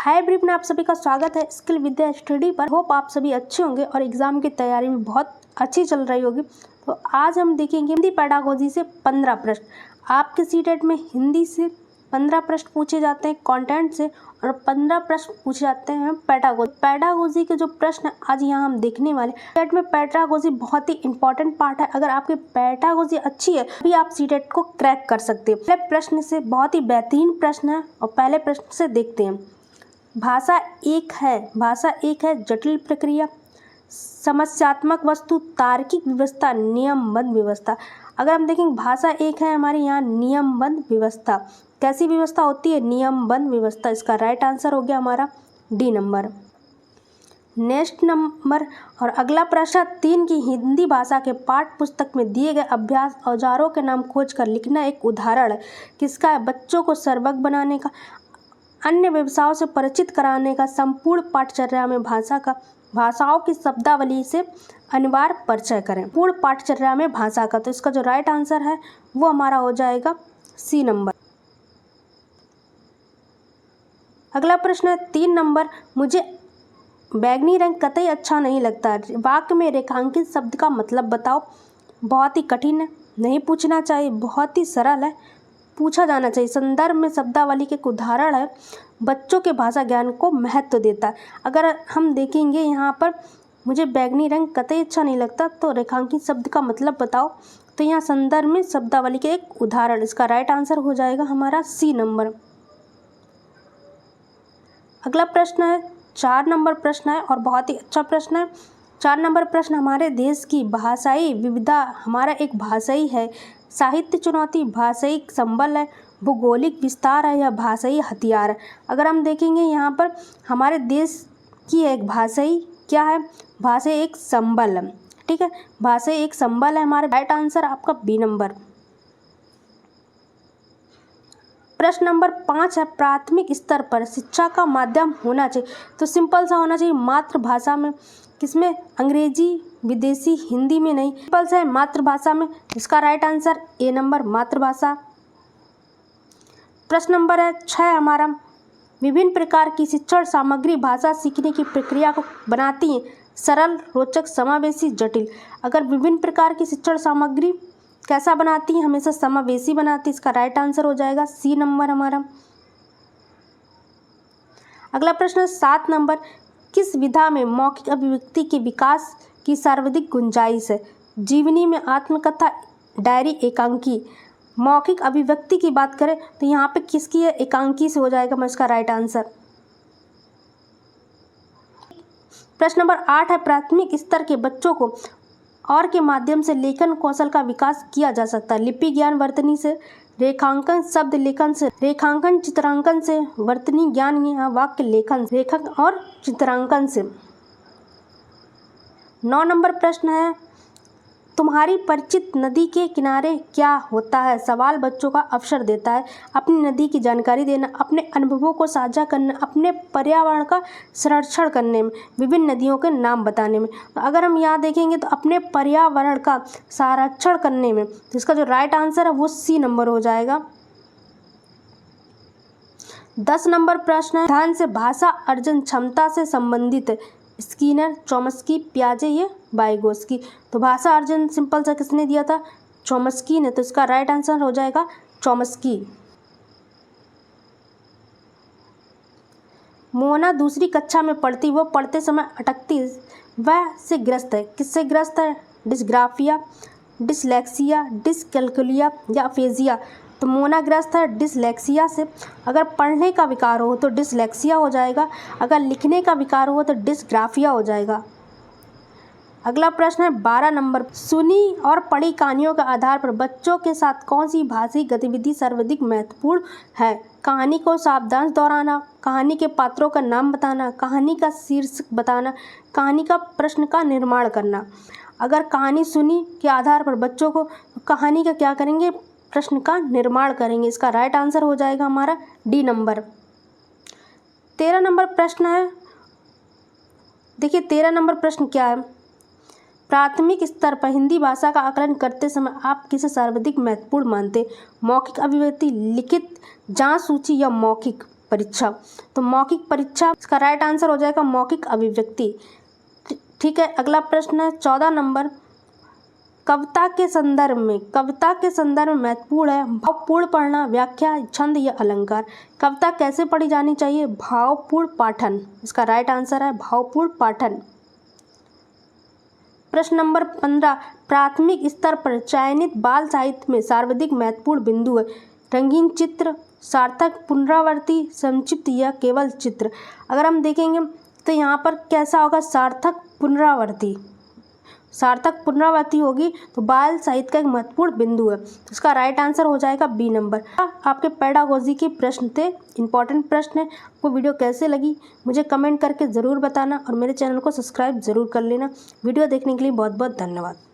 Hi everyone, आप सभी का स्वागत है स्किल विद्या स्टडी पर। होप आप सभी अच्छे होंगे और एग्जाम की तैयारी में बहुत अच्छी चल रही होगी। तो आज हम देखेंगे हिंदी पेडागोजी से 15 प्रश्न। आपके सीटेट में हिंदी से 15 प्रश्न पूछे जाते हैं कंटेंट से, और 15 प्रश्न पूछे जाते हैं पेडागोजी के जो प्रश्न आज यहाँ हम देखने वाले। सीटेट में पेडागोजी बहुत ही इंपॉर्टेंट पार्ट है। अगर आपकी पेडागोजी अच्छी है तभी आप सीटेट को क्रैक कर सकते हैं। पहले प्रश्न से बहुत ही बेहतरीन प्रश्न है और पहले प्रश्न से देखते हैं। भाषा एक है जटिल प्रक्रिया, समस्यात्मक वस्तु, तार्किक व्यवस्था, नियमबद्ध व्यवस्था। अगर हम देखेंगे भाषा एक है हमारे यहाँ नियमबद्ध व्यवस्था। कैसी व्यवस्था होती है? नियमबद्ध व्यवस्था। इसका राइट आंसर हो गया हमारा डी नंबर। नेक्स्ट नंबर और अगला प्रश्न 3 की हिंदी भाषा के पाठ्य पुस्तक में दिए गए अभ्यास औजारों के नाम खोजकर लिखना एक उदाहरण है। किसका है? बच्चों को सर्वज्ञ बनाने का, अन्य व्यवसायों से परिचित कराने का, संपूर्ण पाठचर्या में भाषाओं की शब्दावली से अनिवार्य परिचय करें। पूर्ण पाठचर्या में भाषा का, तो इसका जो राइट आंसर है वो हमारा हो जाएगा सी नंबर। अगला प्रश्न है 3 नंबर। मुझे बैगनी रंग कतई अच्छा नहीं लगता। वाक्य में रेखांकित शब्द का मतलब बताओ। बहुत ही कठिन है, नहीं पूछना चाहिए, बहुत ही सरल है, पूछा जाना चाहिए। संदर्भ में शब्दावली के एक उदाहरण है। बच्चों के भाषा ज्ञान को महत्व देता है। अगर हम देखेंगे यहाँ पर मुझे बैगनी रंग कतई अच्छा नहीं लगता, तो रेखांकित शब्द का मतलब बताओ, तो यहाँ संदर्भ में शब्दावली के एक उदाहरण। इसका राइट आंसर हो जाएगा हमारा सी नंबर। अगला प्रश्न है 4 नंबर प्रश्न है और बहुत ही अच्छा प्रश्न है। 4 नंबर प्रश्न, हमारे देश की भाषाई विविधता हमारा एक भाषाई है। साहित्य चुनौती भाषाई संबल है। भौगोलिक विस्तार है या भाषाई हथियार है। अगर हम देखेंगे यहाँ पर हमारे देश की एक भाषाई क्या है? भाषाई एक संबल है। ठीक है, भाषाई एक संबल है। हमारा राइट आंसर आपका बी नंबर। प्रश्न नंबर 5 है, प्राथमिक स्तर पर शिक्षा का माध्यम होना चाहिए। तो सिंपल सा होना चाहिए मातृभाषा में। किसमें? अंग्रेजी, विदेशी, हिंदी में नहीं। सिंपल सा है मातृभाषा में। इसका राइट आंसर ए नंबर मातृभाषा। प्रश्न नंबर है 6 हमारा, विभिन्न प्रकार की शिक्षण सामग्री भाषा सीखने की प्रक्रिया को बनाती है सरल, रोचक, समावेशी, जटिल। अगर विभिन्न प्रकार की शिक्षण सामग्री कैसा बनाती है? हमेशा समावेशी बनाती है। इसका राइट आंसर हो जाएगा सी नंबर हमारा। अगला प्रश्न 7 नंबर, किस विधा में मौखिक अभिव्यक्ति के विकास की सर्वाधिक गुंजाइश है? जीवनी में, आत्मकथा, डायरी, एकांकी। मौखिक अभिव्यक्ति की बात करें तो यहाँ पे किसकी है? एकांकी से हो जाएगा मैं इसका राइट आंसर। प्रश्न नंबर 8 है, प्राथमिक स्तर के बच्चों को और के माध्यम से लेखन कौशल का विकास किया जा सकता है। लिपि ज्ञान वर्तनी से, रेखांकन शब्द लेखन से, रेखांकन चित्रांकन से, वर्तनी ज्ञान या वाक्य लेखन, रेखन और चित्रांकन से। 9 नंबर प्रश्न है, तुम्हारी परिचित नदी के किनारे क्या होता है? सवाल बच्चों का अवसर देता है अपनी नदी की जानकारी देना, अपने अनुभवों को साझा करना, अपने पर्यावरण का संरक्षण करने में, विभिन्न नदियों के नाम बताने में। तो अगर हम यहाँ देखेंगे तो अपने पर्यावरण का संरक्षण करने में, तो इसका जो राइट आंसर है वो सी नंबर हो जाएगा। 10 नंबर प्रश्न है, ध्यान से भाषा अर्जन क्षमता से संबंधित है। स्किनर, चॉम्स्की, पियाजे, ये वाइगोस्की। तो भाषा अर्जन सिंपल सा किसने दिया था? चॉम्स्की ने। तो इसका राइट आंसर हो जाएगा चॉम्स्की। मोना दूसरी कक्षा में पढ़ती, वो पढ़ते समय अटकती, वह से ग्रस्त है। किससे ग्रस्त है? डिस्ग्राफिया, डिसलेक्सिया, डिसकैल्कुलिया या अफेजिया। तो मोना ग्रस्त है डिसलेक्सिया से। अगर पढ़ने का विकार हो तो डिसलेक्सिया हो जाएगा, अगर लिखने का विकार हो तो डिसग्राफिया हो जाएगा। अगला प्रश्न है 12 नंबर, सुनी और पढ़ी कहानियों के आधार पर बच्चों के साथ कौन सी भाषाई गतिविधि सर्वाधिक महत्वपूर्ण है? कहानी को सावधान दोहराना, कहानी के पात्रों का नाम बताना, कहानी का शीर्षक बताना, कहानी का प्रश्न का निर्माण करना। अगर कहानी सुनी के आधार पर बच्चों को कहानी का क्या करेंगे? प्रश्न का निर्माण करेंगे। इसका राइट आंसर हो जाएगा हमारा डी नंबर। 13 नंबर प्रश्न है, देखिए 13 नंबर प्रश्न क्या है, प्राथमिक स्तर पर हिंदी भाषा का आकलन करते समय आप किसे सर्वाधिक महत्वपूर्ण मानते? मौखिक अभिव्यक्ति, लिखित जांच सूची या मौखिक? परीक्षा। तो मौखिक परीक्षा, इसका राइट आंसर हो जाएगा मौखिक अभिव्यक्ति। ठीक है, अगला प्रश्न है 14 नंबर, कविता के संदर्भ में महत्वपूर्ण है भावपूर्ण पढ़ना, व्याख्या, छंद या अलंकार। कविता कैसे पढ़ी जानी चाहिए? भावपूर्ण पाठन। इसका राइट आंसर है भावपूर्ण पाठन। प्रश्न नंबर 15, प्राथमिक स्तर पर चयनित बाल साहित्य में सर्वाधिक महत्वपूर्ण बिंदु है रंगीन चित्र, सार्थक पुनरावृत्ति, संक्षिप्त या केवल चित्र। अगर हम देखेंगे तो यहाँ पर कैसा होगा? सार्थक पुनरावृत्ति होगी तो बाल साहित्य का एक महत्वपूर्ण बिंदु है। इसका राइट आंसर हो जाएगा बी नंबर। आपके पेडागोजी के प्रश्न थे, इंपॉर्टेंट प्रश्न है। आपको वीडियो कैसे लगी मुझे कमेंट करके ज़रूर बताना और मेरे चैनल को सब्सक्राइब ज़रूर कर लेना। वीडियो देखने के लिए बहुत बहुत धन्यवाद।